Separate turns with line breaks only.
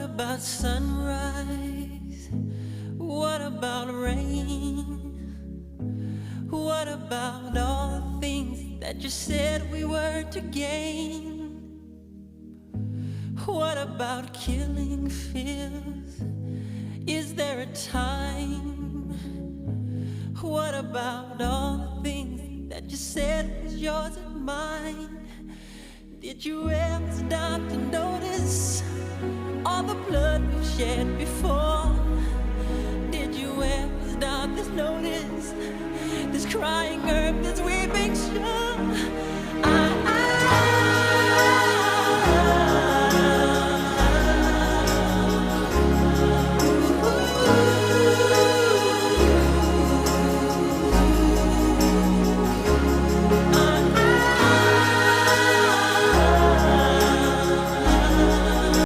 about sunrise? What about rain? What about all the things that you said we were to gain? What about killing fears? Is there a time? What about all the things that you said was yours and mine? Did you ever stop to notice all the blood we've shed before? Did you ever stop to notice this crying earth, this weeping shore?